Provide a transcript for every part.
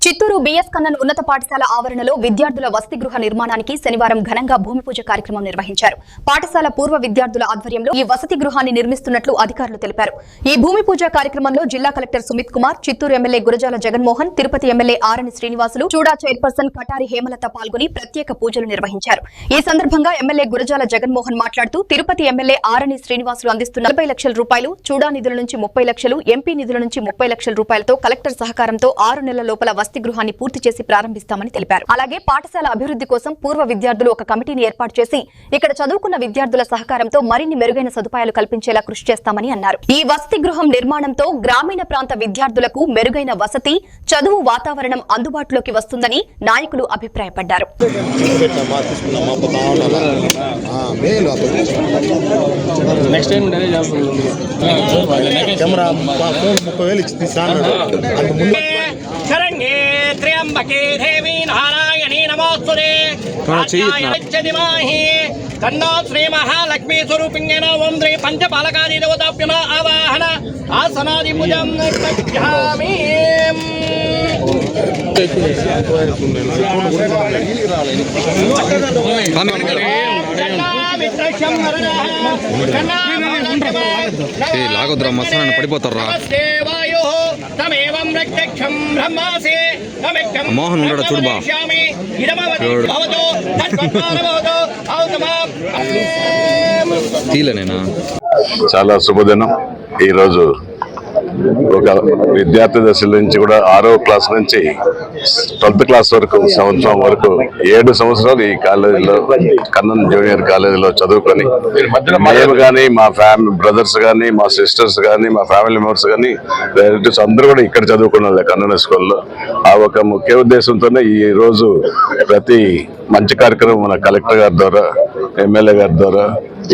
Chittoor BS Kannan ఉన్నత పాఠశాల ఆవరణలో విద్యార్థుల వసతి గృహ నిర్మాణానికి శనివారం ఘనంగా భూమి పూజ కార్యక్రమం నిర్వహించారు. పాఠశాల పూర్వ విద్యార్థుల ఆధ్వర్యంలో ఈ వసతి గృహాన్ని నిర్మిస్తున్నట్లు అధికారులు తెలిపారు. ఈ భూమి పూజ కార్యక్రమంలో జిల్లా collector Sumit Kumar, Chittoor MLA Gurajala Jaganmohan, Tirupati MLA Arani Srinivasulu, CUDA chairperson Katari Hemalatha పాల్గొని ప్రత్యేక పూజలు నిర్వహించారు. ఈ సందర్భంగా ఎమ్మెల్యే గురజాల జగన్మోహన్ మాట్లాడుతూ తిరుపతి ఎమ్మెల్యే ఆరణి శ్రీనివాసులు అందిస్తున్న 40 లక్షల రూపాయలు, చూడా నిధుల నుంచి 30 లక్షలు, ఎంపీ నిధుల నుంచి 30 లక్షల రూపాయలతో కలెక్టర్ సహకారంతో 6 నెలల లోపల వసతి గృహాన్ని పూర్తి చేసి ప్రారంభిస్తామని తెలిపారు. అలాగే పాఠశాల అభివృద్ధి కోసం పూర్వ విద్యార్థులు ఒక కమిటీని ఏర్పాటు చేసి ఇక్కడ చదువుకున్న విద్యార్థుల సహకారంతో మరిన్ని మెరుగైన సదుపాయాలు కల్పించేలా కృషి చేస్తామని అన్నారు. ఈ వసతి గృహం నిర్మాణంతో గ్రామీణ ప్రాంత విద్యార్థులకు మెరుగైన వసతి, చదువు వాతావరణం అందుబాటులోకి వస్తుందని నాయకులు అభిప్రాయపడ్డారు. शरण्ये त्र्यंबके देवी नारायणी नमोस्तुते दिमाहि तन्नो श्री महालक्ष्मी स्वरूपिण्येन ओम श्री पंचपालकादि देवताभ्यो आवाहन आसनादि पूजं करिष्यामि. లాగొద్దురా మసాలా పడిపోతారా. మోహన్ ఉన్నాడు చూడుబా. తీలేనేనా. చాలా శుభదినం. ఈరోజు ఒక విద్యార్థి దశ నుంచి కూడా 6వ క్లాస్ నుంచి 12th క్లాస్ వరకు సంవత్సరం వరకు 7 సంవత్సరాలు ఈ కాలేజీలో కన్నన్ జూనియర్ కాలేజీలో చదువుకొని మేము కానీ మా బ్రదర్స్ కానీ మా సిస్టర్స్ కానీ మా ఫ్యామిలీ మెంబర్స్ కానీ రిలేటివ్స్ అందరూ కూడా ఇక్కడ చదువుకున్నారు కన్నన్ స్కూల్లో. ఆ ఒక ముఖ్య ఉద్దేశంతోనే ఈ రోజు ప్రతి మంచి కార్యక్రమం మన కలెక్టర్ గారి ద్వారా, ఎమ్మెల్యే గారి ద్వారా,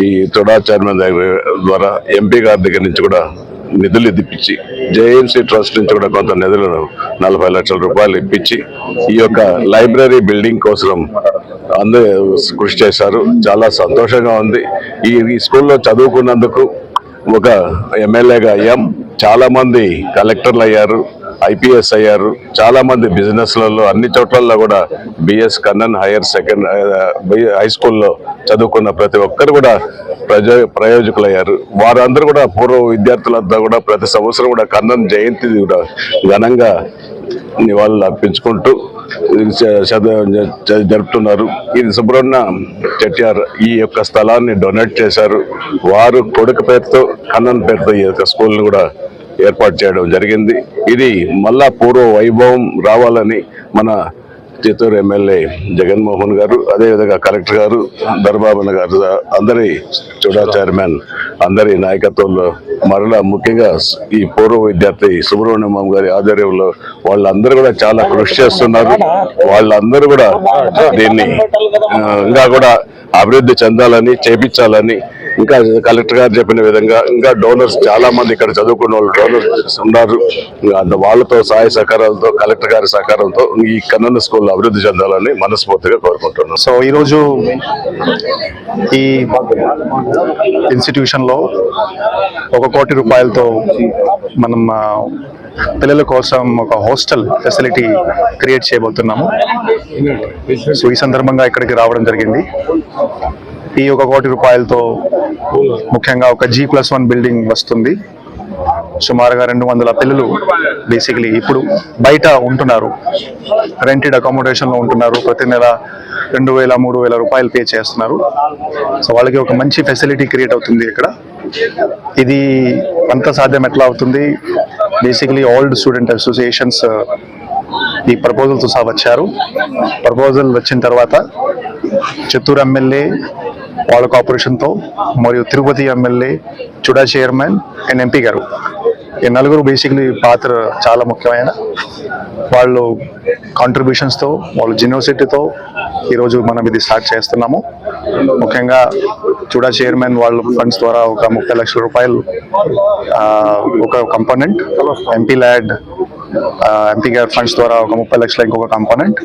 ఈ చూడా చైర్మన్ ద్వారా, ఎంపీ గారి దగ్గర నుంచి కూడా నిధులు ఇప్పించి, జేఎంసీ ట్రస్ట్ నుంచి కూడా కొంత నిధులను 40 లక్షల రూపాయలు ఇప్పించి ఈ యొక్క లైబ్రరీ బిల్డింగ్ కోసం అందరూ కృషి చేశారు. చాలా సంతోషంగా ఉంది. ఈ స్కూల్లో చదువుకున్నందుకు ఒక ఎమ్మెల్యేగా చాలా మంది కలెక్టర్లు అయ్యారు, ఐపీఎస్ అయ్యారు, చాలా మంది బిజినెస్లలో అన్ని చోట్లలో కూడా బిఎస్ కన్నన్ హై స్కూల్లో చదువుకున్న ప్రతి ఒక్కరు కూడా ప్రయోజకులయ్యారు. వారందరూ కూడా పూర్వ విద్యార్థులంతా కూడా ప్రతి సంవత్సరం కూడా కన్నన్ జయంతి కూడా ఘనంగా నివాళులు అర్పించుకుంటూ జరుపుతున్నారు. ఇది సుబ్రహ్మణ్య చెట్టియార్ ఈ యొక్క స్థలాన్ని డొనేట్ చేశారు. వారు కొడుకు పేరుతో, కన్నన్ పేరుతో ఈ యొక్క స్కూల్ని కూడా ఏర్పాటు చేయడం జరిగింది. ఇది మళ్ళా పూర్వ వైభవం రావాలని మన చిత్తూరు ఎమ్మెల్యే జగన్మోహన్ గారు, అదేవిధంగా కలెక్టర్ గారు, దర్బాబన్న గారు, అందరి చూడా చైర్మన్ అందరి నాయకత్వంలో మరలా ముఖ్యంగా ఈ పూర్వ విద్యార్థి సుబ్రహ్మణ్యం గారి ఆధ్వర్యంలో వాళ్ళందరూ కూడా చాలా కృషి చేస్తున్నారు. వాళ్ళందరూ కూడా దీన్ని ఇంకా కూడా అభివృద్ధి చెందాలని, చేపించాలని, ఇంకా కలెక్టర్ గారు చెప్పిన విధంగా ఇంకా డోనర్స్ చాలా మంది ఇక్కడ చదువుకున్న వాళ్ళు డోనర్స్ ఉన్నారు. వాళ్ళతో సహాయ సహకారాలతో, కలెక్టర్ గారి సహకారంతో ఈ కన్నన్ స్కూల్ అభివృద్ధి చెందాలని మనస్ఫూర్తిగా కోరుకుంటున్నాం. సో ఈరోజు ఈ ఇన్స్టిట్యూషన్ లో 1 కోటి రూపాయలతో మనం పిల్లల కోసం ఒక హాస్టల్ ఫెసిలిటీ క్రియేట్ చేయబోతున్నాము. సో ఈ సందర్భంగా ఇక్కడికి రావడం జరిగింది. ఈ 1 కోటి రూపాయలతో ముఖ్యంగా ఒక G+1 బిల్డింగ్ వస్తుంది. సుమారుగా 200 పిల్లలు బేసికలీ ఇప్పుడు బయట ఉంటున్నారు, రెంటెడ్ అకామిడేషన్ లో ఉంటున్నారు. ప్రతి నెల 2,000-3,000 రూపాయలు పే చేస్తున్నారు. సో వాళ్ళకి ఒక మంచి ఫెసిలిటీ క్రియేట్ అవుతుంది ఇక్కడ. ఇది అంత సాధ్యం ఎట్లా అవుతుంది? బేసికలీ ఓల్డ్ స్టూడెంట్ అసోసియేషన్స్ ఈ ప్రపోజల్తో సహా వచ్చారు. ప్రపోజల్ వచ్చిన తర్వాత చిత్తూరు ఎమ్మెల్యే వాళ్ళ కార్పొరేషన్తో మరియు తిరుపతి ఎమ్మెల్యే, చూడా చైర్మన్ అండ్ ఎంపీ గారు, ఈ నలుగురు బేసిక్లీ పాత్ర చాలా ముఖ్యమైన వాళ్ళు కాంట్రిబ్యూషన్స్తో, వాళ్ళ జెన్యూసిటీతో ఈరోజు మనం ఇది స్టార్ట్ చేస్తున్నాము. ముఖ్యంగా చూడా చైర్మన్ వాళ్ళ ఫండ్స్ ద్వారా ఒక 30 లక్షల రూపాయలు ఒక కంపోనెంట్, ఎంపీ గారి ఫండ్స్ ద్వారా ఒక 30 లక్షల ఇంకొక కంపోనెంట్,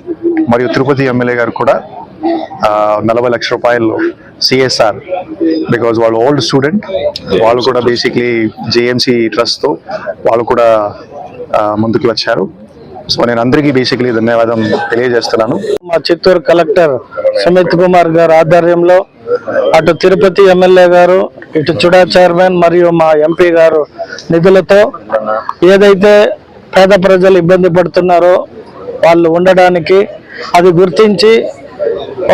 మరియు తిరుపతి ఎమ్మెల్యే గారు కూడా 40 లక్షల రూపాయలు సిఎస్ఆర్, బికాజ్ వాళ్ళు ఓల్డ్ స్టూడెంట్, వాళ్ళు కూడా బేసిక్లీ జేఎంసీ ట్రస్ట్తో వాళ్ళు కూడా ముందుకు వచ్చారు. సో నేను అందరికీ బేసికలీ ధన్యవాదం తెలియజేస్తున్నాను. మా చిత్తూరు కలెక్టర్ సుమిత్ కుమార్ గారి ఆధ్వర్యంలో అటు తిరుపతి ఎమ్మెల్యే గారు, ఇటు చుడా చైర్మన్ మరియు మా ఎంపీ గారు నిధులతో ఏదైతే పేద ప్రజలు ఇబ్బంది పడుతున్నారో వాళ్ళు ఉండడానికి అది గుర్తించి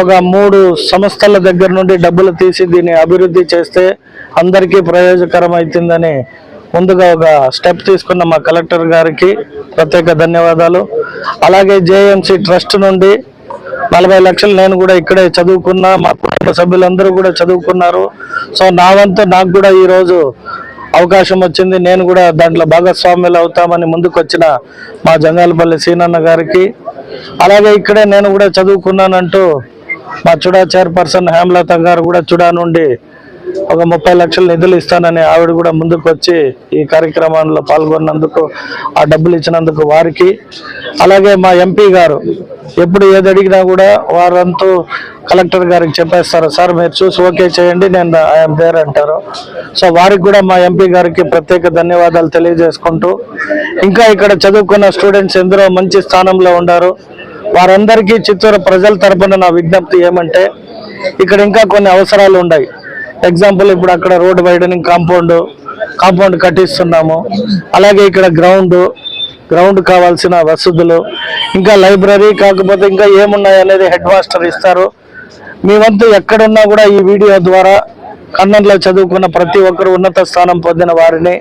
ఒక 3 సంస్థల దగ్గర నుండి డబ్బులు తీసి దీన్ని అభివృద్ధి చేస్తే అందరికీ ప్రయోజకరం అవుతుందని ముందుగా ఒక స్టెప్ తీసుకున్న మా కలెక్టర్ గారికి ప్రత్యేక ధన్యవాదాలు. అలాగే జేఎంసీ ట్రస్ట్ నుండి 40 లక్షలు నేను కూడా ఇక్కడే చదువుకున్నా, మా కుటుంబ సభ్యులందరూ కూడా చదువుకున్నారు. సో నా వంతు నాకు కూడా ఈరోజు అవకాశం వచ్చింది, నేను కూడా దాంట్లో భాగస్వామ్యులు అవుతామని ముందుకు వచ్చిన మా జంగాలపల్లి సీనన్న గారికి, అలాగే ఇక్కడే నేను కూడా చదువుకున్నానంటూ మా చుడా చైర్పర్సన్ హేమలత గారు కూడా చుడా నుండి ఒక 30 లక్షల నిధులు ఇస్తానని ఆవిడ కూడా ముందుకు వచ్చి ఈ కార్యక్రమంలో పాల్గొన్నందుకు, ఆ డబ్బులు ఇచ్చినందుకు వారికి, అలాగే మా ఎంపీ గారు ఎప్పుడు ఏది అడిగినా కూడా వారంతా కలెక్టర్ గారికి చెప్పేస్తారు, సార్ మీరు చూసి ఓకే చేయండి, నేను ఐఎమ్ దేర్ అంటారు. సో వారికి కూడా మా ఎంపీ గారికి ప్రత్యేక ధన్యవాదాలు తెలియజేసుకుంటూ, ఇంకా ఇక్కడ చదువుకున్న స్టూడెంట్స్ ఎందరో మంచి స్థానంలో ఉన్నారు, వారందరికీ చిత్తూరు ప్రజల తరపున నా విజ్ఞప్తి ఏమంటే ఇక్కడ ఇంకా కొన్ని అవసరాలు ఉన్నాయి. ఎగ్జాంపుల్ ఇప్పుడు అక్కడ రోడ్ వైడనింగ్ కాంపౌండ్ కట్టిస్తున్నాము, అలాగే ఇక్కడ గ్రౌండ్ కావాల్సిన వసతులు, ఇంకా లైబ్రరీ, కాకపోతే ఇంకా ఏమున్నాయి అనేది హెడ్ మాస్టర్ ఇస్తారు. మీ వంతు ఎక్కడున్నా కూడా ఈ వీడియో ద్వారా కన్నడలో చదువుకున్న ప్రతి ఒక్కరు ఉన్నత స్థానం పొందిన వారిని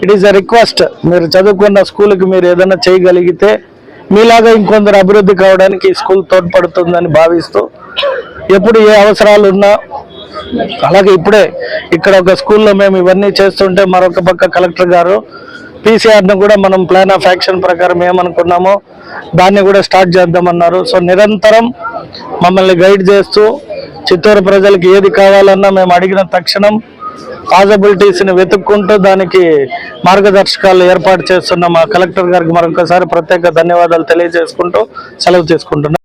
ఇట్ ఈస్ ఎ రిక్వెస్ట్, మీరు చదువుకున్న స్కూల్కి మీరు ఏదైనా చేయగలిగితే మీలాగా ఇంకొందరు అభివృద్ధి కావడానికి ఈ స్కూల్ తోడ్పడుతుందని భావిస్తూ, ఎప్పుడు ఏ అవసరాలు ఉన్నా, అలాగే ఇప్పుడే ఇక్కడ ఒక స్కూల్లో మేము ఇవన్నీ చేస్తుంటే మరొక పక్క కలెక్టర్ గారు పీసీఆర్ను కూడా మనం ప్లాన్ ఆఫ్ యాక్షన్ ప్రకారం ఏమనుకున్నామో దాన్ని కూడా స్టార్ట్ చేద్దామన్నారు. సో నిరంతరం మమ్మల్ని గైడ్ చేస్తూ చిత్తూరు ప్రజలకు ఏది కావాలన్నా మేము అడిగిన తక్షణం పాసిబిలిటీస్ని వెతుక్కుంటూ దానికి మార్గదర్శకాలు ఏర్పాటు చేస్తున్న మా కలెక్టర్ గారికి మరొకసారి ప్రత్యేక ధన్యవాదాలు తెలియజేసుకుంటూ సెలవు తీసుకుంటున్నాం.